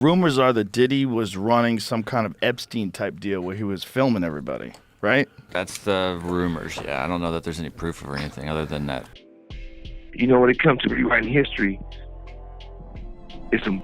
Rumors are that Diddy was running some kind of Epstein-type deal where he was filming everybody, right? That's the rumors, yeah. I don't know that there's any proof or anything other than that. You know, when it comes to rewriting history, it's some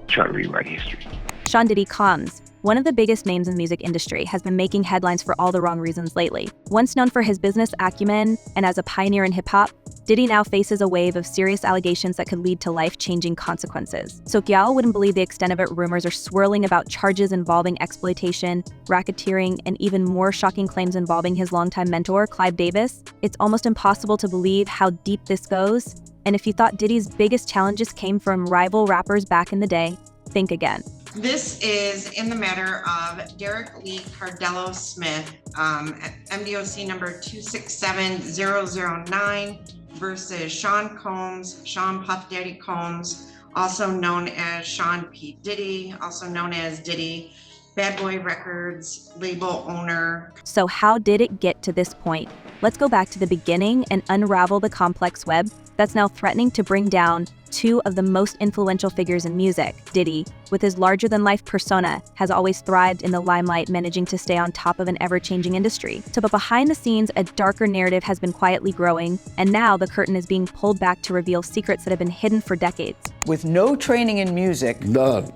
try to rewrite history. Sean Diddy Combs, one of the biggest names in the music industry, has been making headlines for all the wrong reasons lately. Once known for his business acumen and as a pioneer in hip-hop, Diddy now faces a wave of serious allegations that could lead to life-changing consequences. So Gyal wouldn't believe the extent of it. Rumors are swirling about charges involving exploitation, racketeering, and even more shocking claims involving his longtime mentor, Clive Davis. It's almost impossible to believe how deep this goes. And if you thought Diddy's biggest challenges came from rival rappers back in the day, think again. This is in the matter of Derek Lee Cardello Smith, MDOC number 267009 versus Sean Combs, Sean Puff Daddy Combs, also known as Sean P. Diddy, also known as Diddy, Bad Boy Records label owner. So how did it get to this point? Let's go back to the beginning and unravel the complex web that's now threatening to bring down two of the most influential figures in music. Diddy, with his larger-than-life persona, has always thrived in the limelight, managing to stay on top of an ever-changing industry. But behind the scenes, a darker narrative has been quietly growing, and now the curtain is being pulled back to reveal secrets that have been hidden for decades. With no training in music, none.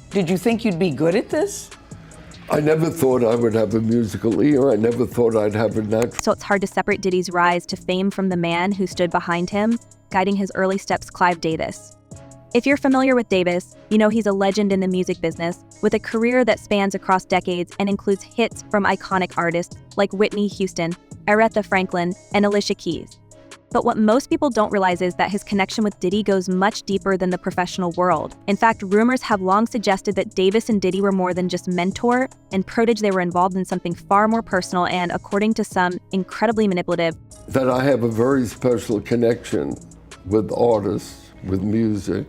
Did you think you'd be good at this? I never thought I would have a musical ear. I never thought I'd have a natural. So it's hard to separate Diddy's rise to fame from the man who stood behind him, guiding his early steps, Clive Davis. If you're familiar with Davis, you know he's a legend in the music business, with a career that spans across decades and includes hits from iconic artists like Whitney Houston, Aretha Franklin, and Alicia Keys. But what most people don't realize is that his connection with Diddy goes much deeper than the professional world. In fact, rumors have long suggested that Davis and Diddy were more than just mentor and protege. They were involved in something far more personal and, according to some, incredibly manipulative. That I have a very special connection with artists, with music.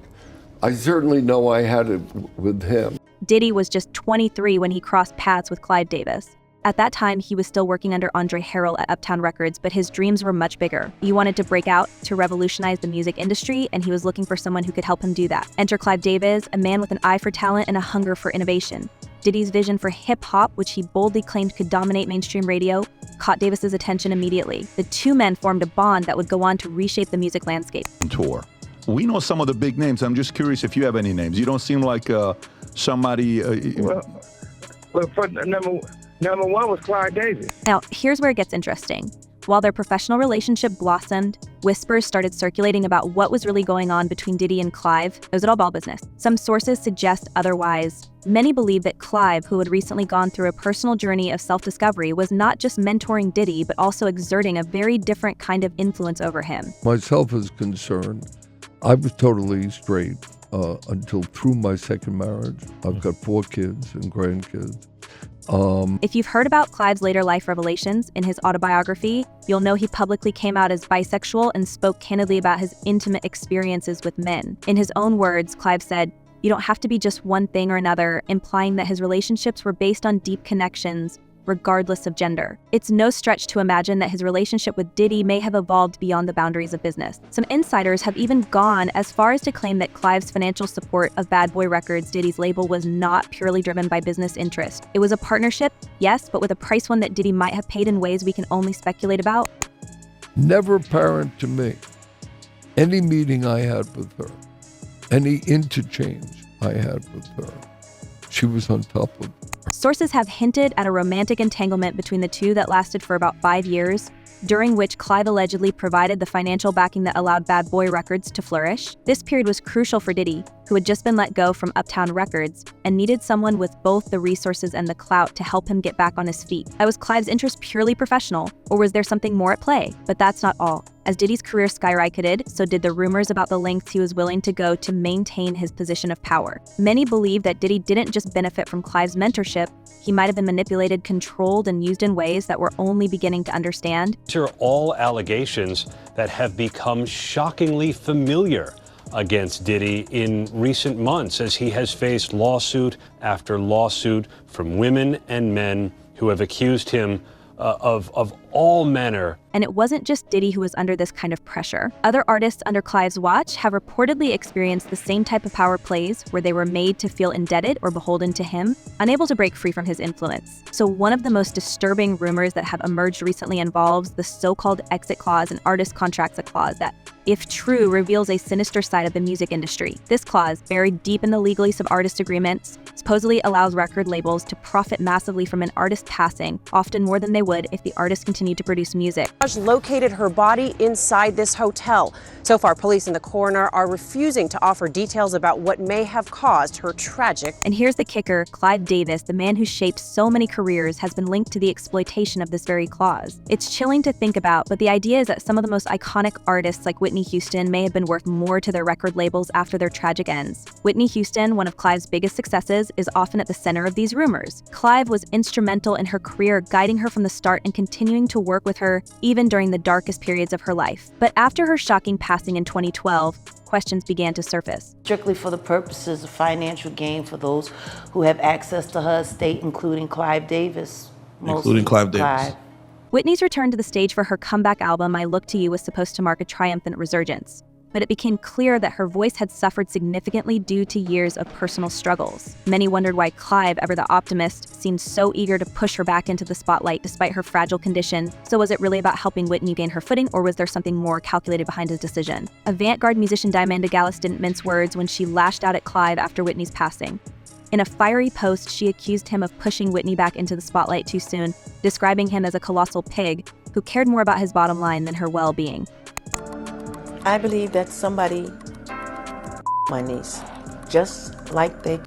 I certainly know I had it with him. Diddy was just 23 when he crossed paths with Clive Davis. At that time, he was still working under Andre Harrell at Uptown Records, but his dreams were much bigger. He wanted to break out, to revolutionize the music industry, and he was looking for someone who could help him do that. Enter Clive Davis, a man with an eye for talent and a hunger for innovation. Diddy's vision for hip-hop, which he boldly claimed could dominate mainstream radio, caught Davis's attention immediately. The two men formed a bond that would go on to reshape the music landscape. Tour. We know some of the big names. I'm just curious if you have any names. You don't seem like somebody... Well, for number one was Clive Davis. Now, here's where it gets interesting. While their professional relationship blossomed, whispers started circulating about what was really going on between Diddy and Clive. It was all ball business. Some sources suggest otherwise. Many believe that Clive, who had recently gone through a personal journey of self-discovery, was not just mentoring Diddy, but also exerting a very different kind of influence over him. Myself is concerned. I was totally straight until through my second marriage. I've got 4 kids and grandkids. If you've heard about Clive's later life revelations in his autobiography, you'll know he publicly came out as bisexual and spoke candidly about his intimate experiences with men. In his own words, Clive said, "You don't have to be just one thing or another," implying that his relationships were based on deep connections, regardless of gender. It's no stretch to imagine that his relationship with Diddy may have evolved beyond the boundaries of business. Some insiders have even gone as far as to claim that Clive's financial support of Bad Boy Records, Diddy's label, was not purely driven by business interest. It was a partnership, yes, but with a price one that Diddy might have paid in ways we can only speculate about. Never apparent to me. Any meeting I had with her, any interchange I had with her, she was on top of it. Sources have hinted at a romantic entanglement between the two that lasted for about 5 years, during which Clive allegedly provided the financial backing that allowed Bad Boy Records to flourish. This period was crucial for Diddy, who had just been let go from Uptown Records and needed someone with both the resources and the clout to help him get back on his feet. Was Clive's interest purely professional, or was there something more at play? But that's not all. As Diddy's career skyrocketed, so did the rumors about the lengths he was willing to go to maintain his position of power. Many believe that Diddy didn't just benefit from Clive's mentorship, he might have been manipulated, controlled, and used in ways that we're only beginning to understand. These are all allegations that have become shockingly familiar against Diddy in recent months, as he has faced lawsuit after lawsuit from women and men who have accused him of all manner. And it wasn't just Diddy who was under this kind of pressure. Other artists under Clive's watch have reportedly experienced the same type of power plays where they were made to feel indebted or beholden to him, unable to break free from his influence. So one of the most disturbing rumors that have emerged recently involves the so-called exit clause in artist contracts, a clause that, if true, reveals a sinister side of the music industry. This clause, buried deep in the legalese of artist agreements, supposedly allows record labels to profit massively from an artist passing, often more than they would if the artist continued to produce music. Located her body inside this hotel. So far, police and the coroner are refusing to offer details about what may have caused her tragic. And here's the kicker: Clive Davis, the man who shaped so many careers, has been linked to the exploitation of this very clause. It's chilling to think about, but the idea is that some of the most iconic artists like Whitney Houston may have been worth more to their record labels after their tragic ends. Whitney Houston, one of Clive's biggest successes, is often at the center of these rumors. Clive was instrumental in her career, guiding her from the start and continuing to work with her even during the darkest periods of her life. But after her shocking passing in 2012, questions began to surface. Strictly for the purposes of financial gain for those who have access to her estate, including Clive Davis. Including Clive Davis. Whitney's return to the stage for her comeback album, I Look to You, was supposed to mark a triumphant resurgence. But it became clear that her voice had suffered significantly due to years of personal struggles. Many wondered why Clive, ever the optimist, seemed so eager to push her back into the spotlight despite her fragile condition. So was it really about helping Whitney gain her footing, or was there something more calculated behind his decision? Avant-garde musician Diamanda Gallis didn't mince words when she lashed out at Clive after Whitney's passing. In a fiery post, she accused him of pushing Whitney back into the spotlight too soon, describing him as a colossal pig who cared more about his bottom line than her well-being. I believe that somebody my niece, just like they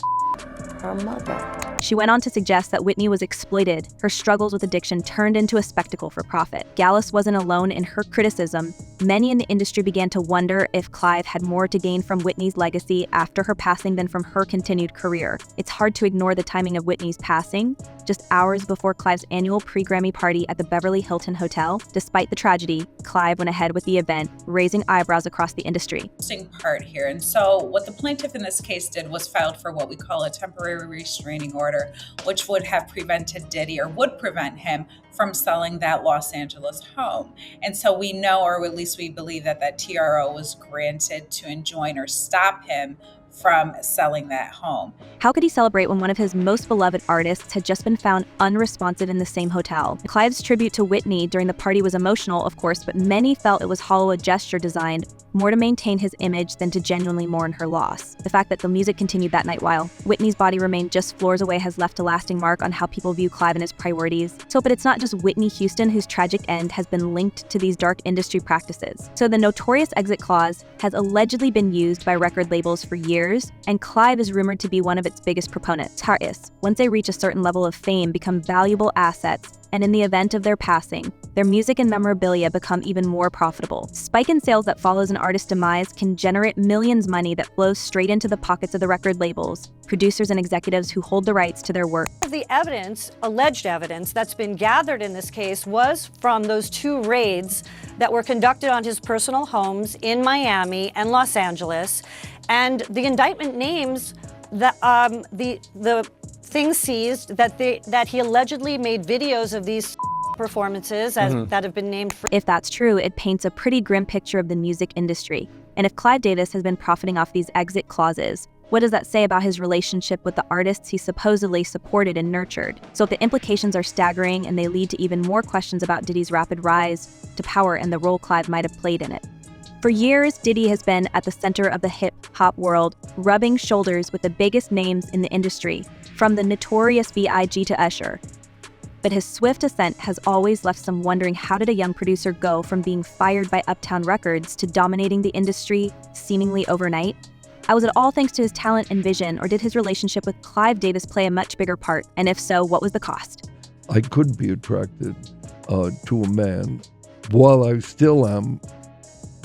her mother. She went on to suggest that Whitney was exploited. Her struggles with addiction turned into a spectacle for profit. Gallis wasn't alone in her criticism. Many in the industry began to wonder if Clive had more to gain from Whitney's legacy after her passing than from her continued career. It's hard to ignore the timing of Whitney's passing. Just hours before Clive's annual pre-Grammy party at the Beverly Hilton Hotel, despite the tragedy, Clive went ahead with the event, raising eyebrows across the industry. Interesting part here. And so what the plaintiff in this case did was filed for what we call a temporary restraining order, which would have prevented Diddy, or would prevent him from selling that Los Angeles home. And so we know, or at least we believe, that that TRO was granted to enjoin or stop him from selling that home. How could he celebrate when one of his most beloved artists had just been found unresponsive in the same hotel? Clive's tribute to Whitney during the party was emotional, of course, but many felt it was hollow, a gesture designed more to maintain his image than to genuinely mourn her loss. The fact that the music continued that night while Whitney's body remained just floors away has left a lasting mark on how people view Clive and his priorities. But it's not just Whitney Houston whose tragic end has been linked to these dark industry practices. So the notorious exit clause has allegedly been used by record labels for years, and Clive is rumored to be one of its biggest proponents. Artists, once they reach a certain level of fame, become valuable assets, and in the event of their passing, their music and memorabilia become even more profitable. Spike in sales that follows an artist's demise can generate millions money that flows straight into the pockets of the record labels, producers, and executives who hold the rights to their work. The evidence, alleged evidence, that's been gathered in this case was from those 2 raids that were conducted on his personal homes in Miami and Los Angeles. And the indictment names the things seized that he allegedly made videos of these performances that have been named. If that's true, it paints a pretty grim picture of the music industry. And if Clive Davis has been profiting off these exit clauses, what does that say about his relationship with the artists he supposedly supported and nurtured? So if the implications are staggering and they lead to even more questions about Diddy's rapid rise to power and the role Clive might have played in it. For years, Diddy has been at the center of the hip-hop world, rubbing shoulders with the biggest names in the industry, from the notorious B.I.G. to Usher. But his swift ascent has always left some wondering, how did a young producer go from being fired by Uptown Records to dominating the industry seemingly overnight? Was it all thanks to his talent and vision, or did his relationship with Clive Davis play a much bigger part? And if so, what was the cost? I could be attracted to a man, while I still am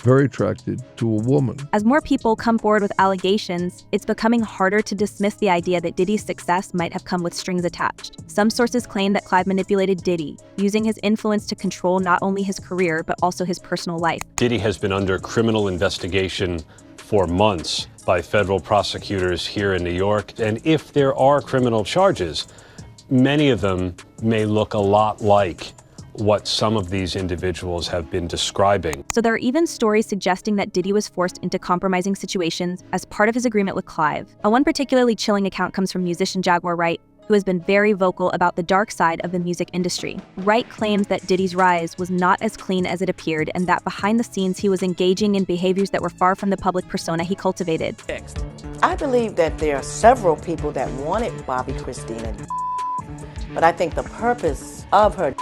very attracted to a woman. As more people come forward with allegations, it's becoming harder to dismiss the idea that Diddy's success might have come with strings attached. Some sources claim that Clive manipulated Diddy, using his influence to control not only his career, but also his personal life. Diddy has been under criminal investigation for months by federal prosecutors here in New York. And if there are criminal charges, many of them may look a lot like what some of these individuals have been describing. So there are even stories suggesting that Diddy was forced into compromising situations as part of his agreement with Clive. One particularly chilling account comes from musician Jaguar Wright, who has been very vocal about the dark side of the music industry. Wright claims that Diddy's rise was not as clean as it appeared, and that behind the scenes he was engaging in behaviors that were far from the public persona he cultivated. I believe that there are several people that wanted Bobby Christina, but I think the purpose of her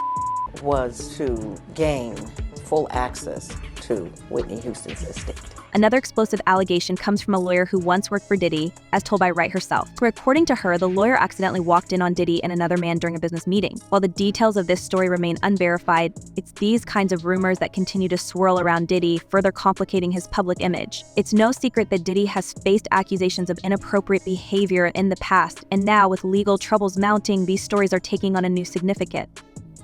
was to gain full access to Whitney Houston's estate. Another explosive allegation comes from a lawyer who once worked for Diddy, as told by Wright herself. Where, according to her, the lawyer accidentally walked in on Diddy and another man during a business meeting. While the details of this story remain unverified, it's these kinds of rumors that continue to swirl around Diddy, further complicating his public image. It's no secret that Diddy has faced accusations of inappropriate behavior in the past, and now with legal troubles mounting, these stories are taking on a new significance.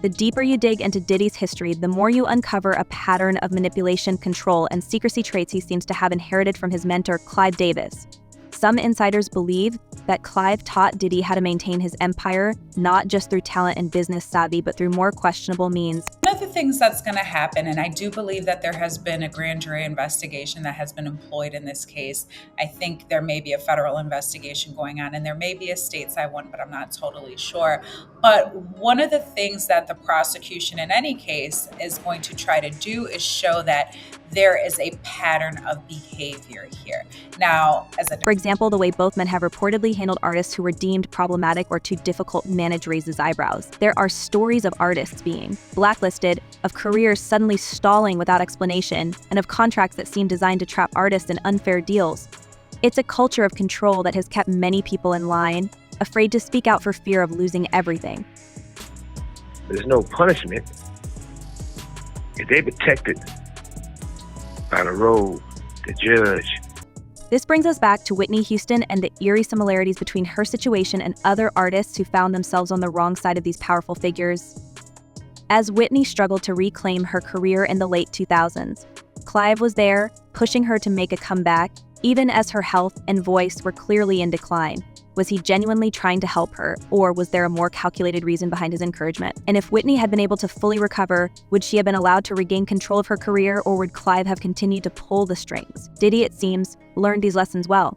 The deeper you dig into Diddy's history, the more you uncover a pattern of manipulation, control, and secrecy traits he seems to have inherited from his mentor, Clive Davis. Some insiders believe that Clive taught Diddy how to maintain his empire, not just through talent and business savvy, but through more questionable means. One of the things that's going to happen, and I do believe that there has been a grand jury investigation that has been employed in this case. I think there may be a federal investigation going on, and there may be a stateside one, but I'm not totally sure. But one of the things that the prosecution in any case is going to try to do is show that there is a pattern of behavior here. Now, for example, the way both men have reportedly handled artists who were deemed problematic or too difficult to manage raises eyebrows. There are stories of artists being blacklisted, of careers suddenly stalling without explanation, and of contracts that seem designed to trap artists in unfair deals. It's a culture of control that has kept many people in line, afraid to speak out for fear of losing everything. There's no punishment if they protected by the road, the judge. This brings us back to Whitney Houston and the eerie similarities between her situation and other artists who found themselves on the wrong side of these powerful figures. As Whitney struggled to reclaim her career in the late 2000s, Clive was there, pushing her to make a comeback, even as her health and voice were clearly in decline. Was he genuinely trying to help her, or was there a more calculated reason behind his encouragement? And if Whitney had been able to fully recover, would she have been allowed to regain control of her career, or would Clive have continued to pull the strings? Diddy, it seems, learned these lessons well.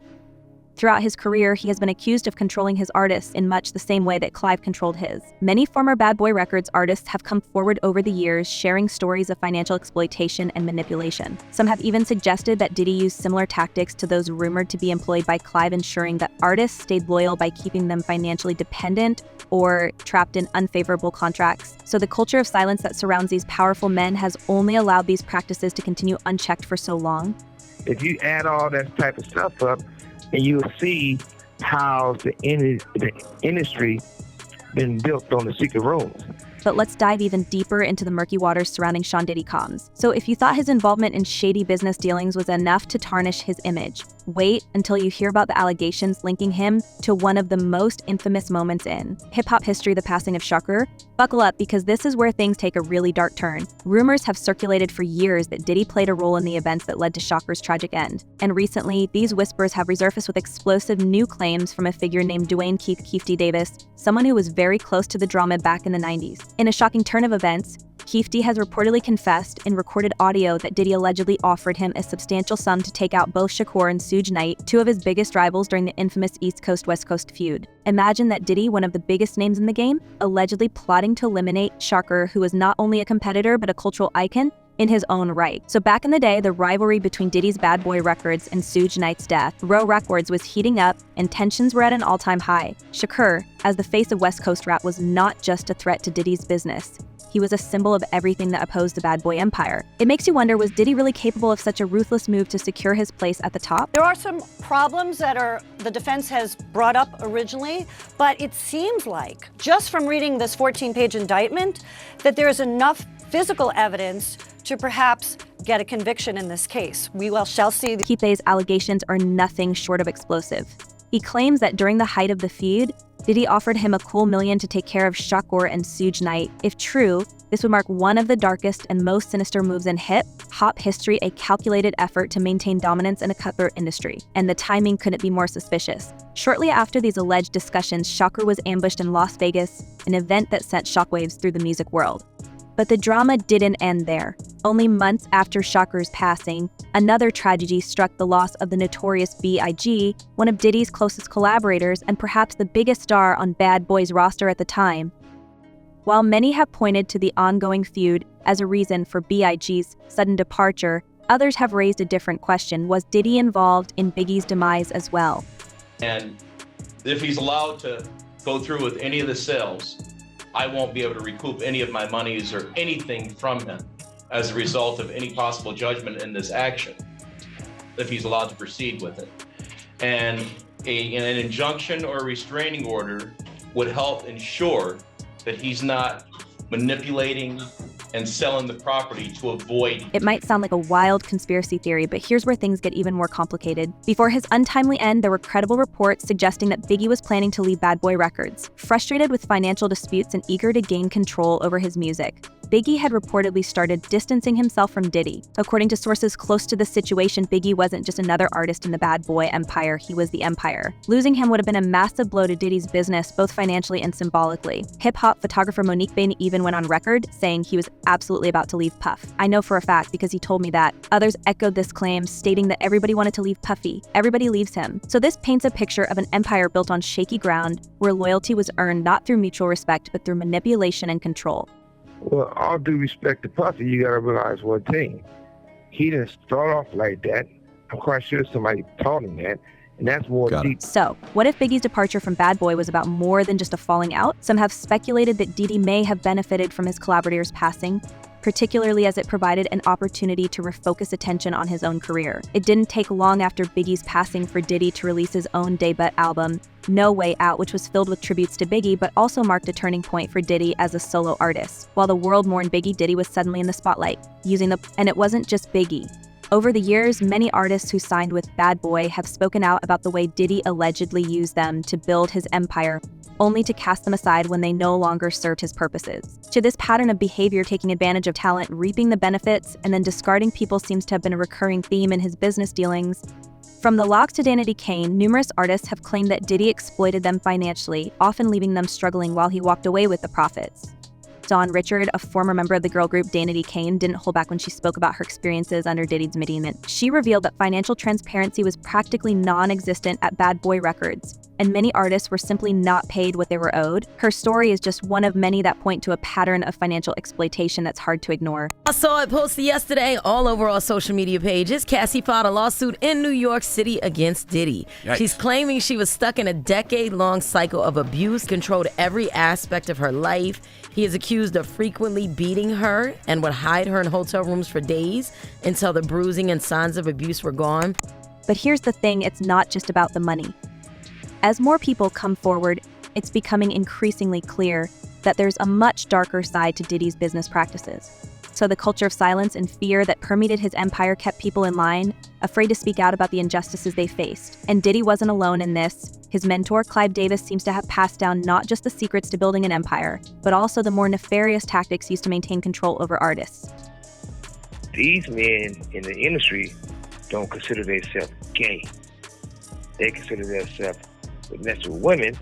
Throughout his career, he has been accused of controlling his artists in much the same way that Clive controlled his. Many former Bad Boy Records artists have come forward over the years, sharing stories of financial exploitation and manipulation. Some have even suggested that Diddy used similar tactics to those rumored to be employed by Clive, ensuring that artists stayed loyal by keeping them financially dependent or trapped in unfavorable contracts. So the culture of silence that surrounds these powerful men has only allowed these practices to continue unchecked for so long. If you add all that type of stuff up, and you'll see how the industry been built on the secret rooms. But let's dive even deeper into the murky waters surrounding Sean Diddy Combs. So if you thought his involvement in shady business dealings was enough to tarnish his image, wait until you hear about the allegations linking him to one of the most infamous moments in hip-hop history, the passing of Shakur. Buckle up, because this is where things take a really dark turn. Rumors have circulated for years that Diddy played a role in the events that led to Shakur's tragic end. And recently, these whispers have resurfaced with explosive new claims from a figure named Dwayne Keith D. Davis, someone who was very close to the drama back in the 90s. In a shocking turn of events, Keith D has reportedly confessed in recorded audio that Diddy allegedly offered him a substantial sum to take out both Shakur and Suge Knight, two of his biggest rivals during the infamous East Coast-West Coast feud. Imagine that Diddy, one of the biggest names in the game, allegedly plotting to eliminate Shakur, who was not only a competitor but a cultural icon in his own right. So back in the day, the rivalry between Diddy's Bad Boy Records and Suge Knight's death, Row Records was heating up and tensions were at an all-time high. Shakur, as the face of West Coast rap, was not just a threat to Diddy's business. He was a symbol of everything that opposed the Bad Boy empire. It makes you wonder, was Diddy really capable of such a ruthless move to secure his place at the top? There are some problems that the defense has brought up originally, but it seems like, just from reading this 14-page indictment, that there is enough physical evidence to perhaps get a conviction in this case. We shall see. Keith D's allegations are nothing short of explosive. He claims that during the height of the feud, Diddy offered him a cool $1 million to take care of Shakur and Suge Knight. If true, this would mark one of the darkest and most sinister moves in hip-hop history, a calculated effort to maintain dominance in a cutthroat industry. And the timing couldn't be more suspicious. Shortly after these alleged discussions, Shakur was ambushed in Las Vegas, an event that sent shockwaves through the music world. But the drama didn't end there. Only months after Shocker's passing, another tragedy struck: the loss of the notorious B.I.G., one of Diddy's closest collaborators and perhaps the biggest star on Bad Boy's roster at the time. While many have pointed to the ongoing feud as a reason for B.I.G.'s sudden departure, others have raised a different question: was Diddy involved in Biggie's demise as well? And if he's allowed to go through with any of the sales, I won't be able to recoup any of my monies or anything from him as a result of any possible judgment in this action, if he's allowed to proceed with it. And an injunction or a restraining order would help ensure that he's not manipulating and selling the property to avoid. It might sound like a wild conspiracy theory, but here's where things get even more complicated. Before his untimely end, there were credible reports suggesting that Biggie was planning to leave Bad Boy Records. Frustrated with financial disputes and eager to gain control over his music, Biggie had reportedly started distancing himself from Diddy. According to sources close to the situation, Biggie wasn't just another artist in the Bad Boy empire, he was the empire. Losing him would have been a massive blow to Diddy's business, both financially and symbolically. Hip-hop photographer Monique Bain even went on record saying he was absolutely about to leave Puff. I know for a fact because he told me that. Others echoed this claim, stating that everybody wanted to leave Puffy. Everybody leaves him. So this paints a picture of an empire built on shaky ground, where loyalty was earned not through mutual respect, but through manipulation and control. Well, all due respect to Puffy, you gotta realize one thing. He didn't start off like that. I'm quite sure somebody taught him that, and that's more deep. So, what if Biggie's departure from Bad Boy was about more than just a falling out? Some have speculated that Diddy may have benefited from his collaborator's passing, particularly as it provided an opportunity to refocus attention on his own career. It didn't take long after Biggie's passing for Diddy to release his own debut album, No Way Out, which was filled with tributes to Biggie, but also marked a turning point for Diddy as a solo artist. While the world mourned Biggie, Diddy was suddenly in the spotlight, and it wasn't just Biggie. Over the years, many artists who signed with Bad Boy have spoken out about the way Diddy allegedly used them to build his empire, only to cast them aside when they no longer served his purposes. To this pattern of behavior, taking advantage of talent, reaping the benefits, and then discarding people seems to have been a recurring theme in his business dealings. From the Lox to Danity Kane, numerous artists have claimed that Diddy exploited them financially, often leaving them struggling while he walked away with the profits. Dawn Richard, a former member of the girl group Danity Kane, didn't hold back when she spoke about her experiences under Diddy's management. She revealed that financial transparency was practically non-existent at Bad Boy Records, and many artists were simply not paid what they were owed. Her story is just one of many that point to a pattern of financial exploitation that's hard to ignore. I saw it posted yesterday all over our social media pages. Cassie filed a lawsuit in New York City against Diddy. Yikes. She's claiming she was stuck in a decade-long cycle of abuse, controlled every aspect of her life. He is accused of frequently beating her and would hide her in hotel rooms for days until the bruising and signs of abuse were gone. But here's the thing, it's not just about the money. As more people come forward, it's becoming increasingly clear that there's a much darker side to Diddy's business practices. So the culture of silence and fear that permeated his empire kept people in line, afraid to speak out about the injustices they faced. And Diddy wasn't alone in this. His mentor, Clive Davis, seems to have passed down not just the secrets to building an empire, but also the more nefarious tactics used to maintain control over artists. These men in the industry don't consider themselves gay. They consider themselves mess with women.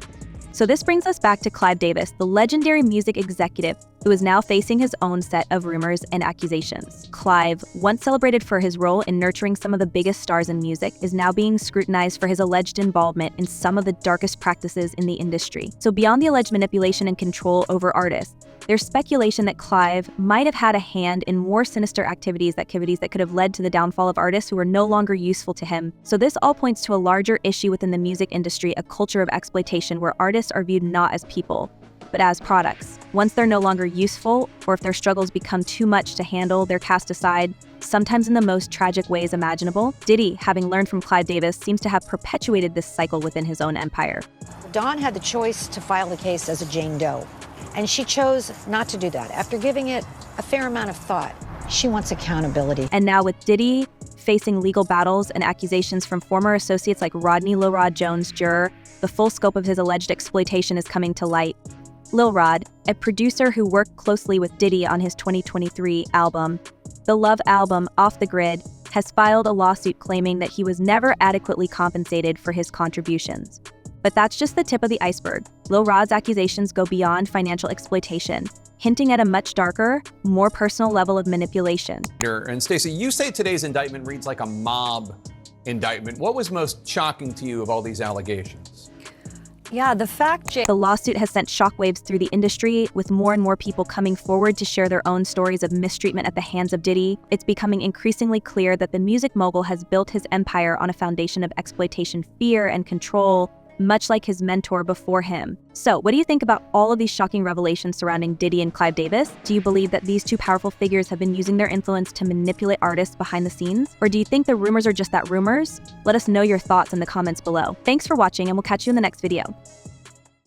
So this brings us back to Clive Davis, the legendary music executive who is now facing his own set of rumors and accusations. Clive, once celebrated for his role in nurturing some of the biggest stars in music, is now being scrutinized for his alleged involvement in some of the darkest practices in the industry. So beyond the alleged manipulation and control over artists, there's speculation that Clive might have had a hand in more sinister activities that could have led to the downfall of artists who were no longer useful to him. So this all points to a larger issue within the music industry, a culture of exploitation where artists are viewed not as people, but as products. Once they're no longer useful, or if their struggles become too much to handle, they're cast aside, sometimes in the most tragic ways imaginable. Diddy, having learned from Clive Davis, seems to have perpetuated this cycle within his own empire. Dawn had the choice to file the case as a Jane Doe, and she chose not to do that. After giving it a fair amount of thought, she wants accountability. And now with Diddy facing legal battles and accusations from former associates like Rodney Lil Rod Jones, juror, the full scope of his alleged exploitation is coming to light. Lil Rod, a producer who worked closely with Diddy on his 2023 album, the Love album Off the Grid, has filed a lawsuit claiming that he was never adequately compensated for his contributions. But that's just the tip of the iceberg. Lil Rod's accusations go beyond financial exploitation, hinting at a much darker, more personal level of manipulation. And Stacey, you say today's indictment reads like a mob indictment. What was most shocking to you of all these allegations? Yeah, the fact, the lawsuit has sent shockwaves through the industry, with more and more people coming forward to share their own stories of mistreatment at the hands of Diddy. It's becoming increasingly clear that the music mogul has built his empire on a foundation of exploitation, fear, and control, much like his mentor before him. So, what do you think about all of these shocking revelations surrounding Diddy and Clive Davis? Do you believe that these two powerful figures have been using their influence to manipulate artists behind the scenes? Or do you think the rumors are just that, rumors? Let us know your thoughts in the comments below. Thanks for watching, and we'll catch you in the next video.